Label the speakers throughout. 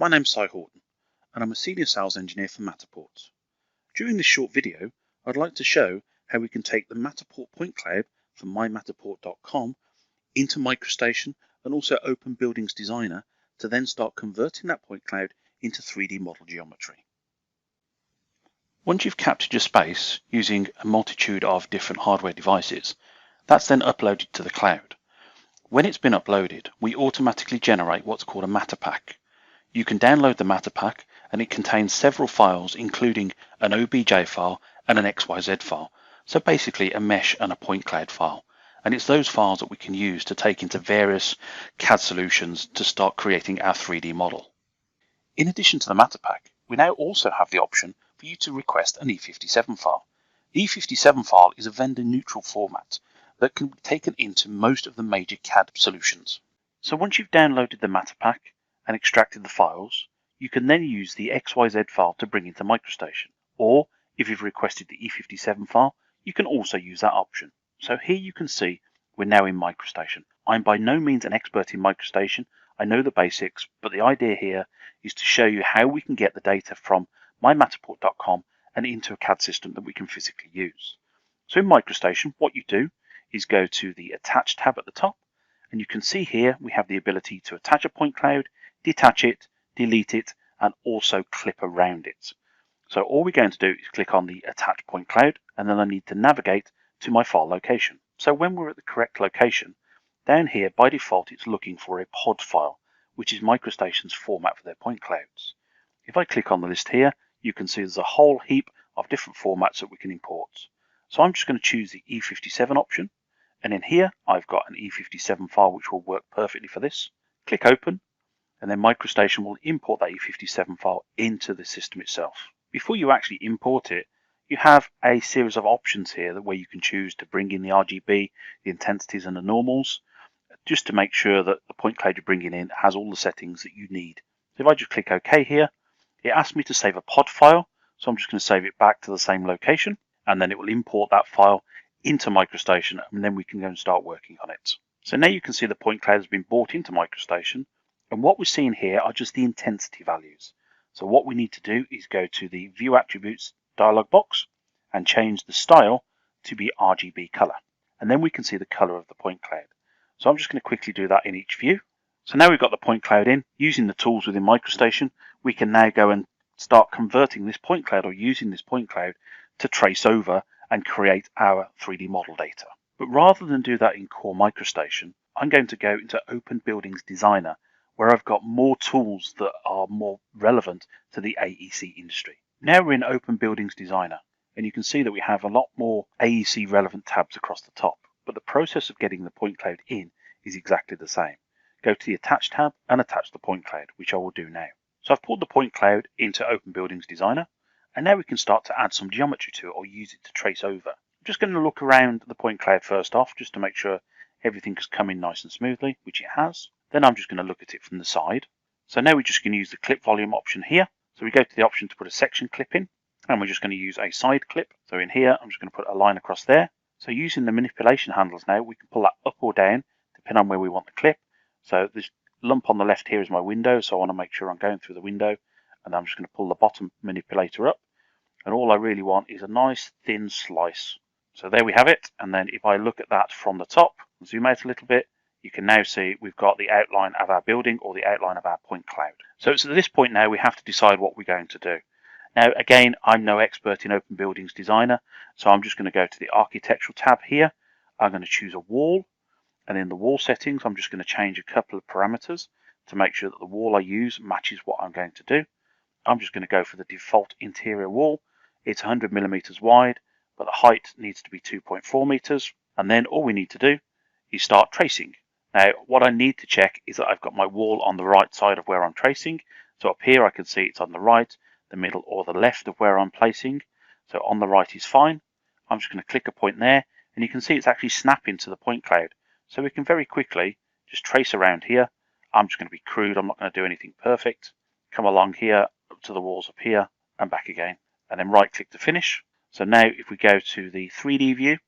Speaker 1: My name's Cy Horton, and I'm a Senior Sales Engineer for Matterport. During this short video, I'd like to show how we can take the Matterport point cloud from mymatterport.com into MicroStation and also OpenBuildings Designer to then start converting that point cloud into 3D model geometry. Once you've captured your space using a multitude of different hardware devices, that's then uploaded to the cloud. When it's been uploaded, we automatically generate what's called a Matterpak. You can download the Matterpak, and it contains several files including an OBJ file and an XYZ file, so basically a mesh and a point cloud file. And it's those files that we can use to take into various CAD solutions to start creating our 3D model. In addition to the Matterpak, we now also have the option for you to request an E57 file. The E57 file is a vendor neutral format that can be taken into most of the major CAD solutions. So once you've downloaded the Matterpak and extracted the files, you can then use the XYZ file to bring into MicroStation. Or if you've requested the E57 file, you can also use that option. So here you can see we're now in MicroStation. I'm by no means an expert in MicroStation. I know the basics, but the idea here is to show you how we can get the data from mymatterport.com and into a CAD system that we can physically use. So in MicroStation, what you do is go to the Attach tab at the top, and you can see here we have the ability to attach a point cloud, detach it, delete it, and also clip around it. So all we're going to do is click on the Attach Point Cloud, and then I need to navigate to my file location. So when we're at the correct location, down here by default it's looking for a pod file, which is MicroStation's format for their point clouds. If I click on the list here, you can see there's a whole heap of different formats that we can import. So I'm just going to choose the E57 option, and in here I've got an E57 file which will work perfectly for this. Click open, and then MicroStation will import that E57 file into the system itself. Before you actually import it, you have a series of options here where you can choose to bring in the RGB, the intensities and the normals, just to make sure that the point cloud you're bringing in has all the settings that you need. So if I just click OK here, it asks me to save a pod file, so I'm just going to save it back to the same location, and then it will import that file into MicroStation, and then we can go and start working on it. So now you can see the point cloud has been brought into MicroStation, and what we're seeing here are just the intensity values. So what we need to do is go to the View Attributes dialog box and change the style to be RGB color, and then we can see the color of the point cloud. So I'm just going to quickly do that in each view. So now we've got the point cloud in, using the tools within MicroStation, we can now go and start converting this point cloud or using this point cloud to trace over and create our 3D model data. But rather than do that in core MicroStation, I'm going to go into OpenBuildings Designer, where I've got more tools that are more relevant to the AEC industry. Now we're in OpenBuildings Designer, and you can see that we have a lot more AEC relevant tabs across the top, but the process of getting the point cloud in is exactly the same. Go to the Attach tab and attach the point cloud, which I will do now. So I've pulled the point cloud into OpenBuildings Designer, and now we can start to add some geometry to it or use it to trace over. I'm just going to look around the point cloud first off, just to make sure everything has come in nice and smoothly, which it has. Then I'm just going to look at it from the side. So now we're just going to use the clip volume option here. So we go to the option to put a section clip in, and we're just going to use a side clip. So in here, I'm just going to put a line across there. So using the manipulation handles now, we can pull that up or down, depending on where we want the clip. So this lump on the left here is my window, so I want to make sure I'm going through the window, and I'm just going to pull the bottom manipulator up. And all I really want is a nice thin slice. So there we have it. And then if I look at that from the top, zoom out a little bit, you can now see we've got the outline of our building or the outline of our point cloud. So it's at this point now we have to decide what we're going to do. Now again, I'm no expert in OpenBuildings Designer, so I'm just going to go to the Architectural tab here. I'm going to choose a wall, and in the wall settings I'm just going to change a couple of parameters to make sure that the wall I use matches what I'm going to do. I'm just going to go for the default interior wall. It's 100 millimeters wide, but the height needs to be 2.4 meters, and then all we need to do is start tracing. Now, what I need to check is that I've got my wall on the right side of where I'm tracing. So up here, I can see it's on the right, the middle, or the left of where I'm placing. So on the right is fine. I'm just going to click a point there, and you can see it's actually snapping to the point cloud. So we can very quickly just trace around here. I'm just going to be crude. I'm not going to do anything perfect. Come along here, up to the walls up here, and back again. And then right click to finish. So now if we go to the 3D view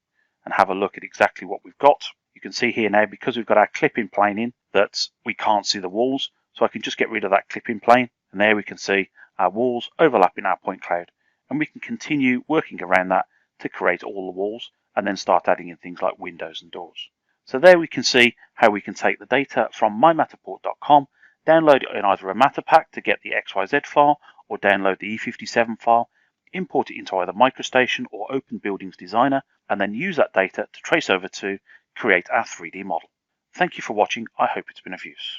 Speaker 1: and have a look at exactly what we've got, you can see here now, because we've got our clipping plane in, that we can't see the walls. So I can just get rid of that clipping plane, And there we can see our walls overlapping our point cloud, and we can continue working around that to create all the walls and then start adding in things like windows and doors. So there we can see how we can take the data from mymatterport.com, download it in either a Matterpak to get the XYZ file, or download the E57 file, import it into either MicroStation or OpenBuildings Designer, and then use that data to trace over to create our 3D model. Thank you for watching. I hope it's been of use.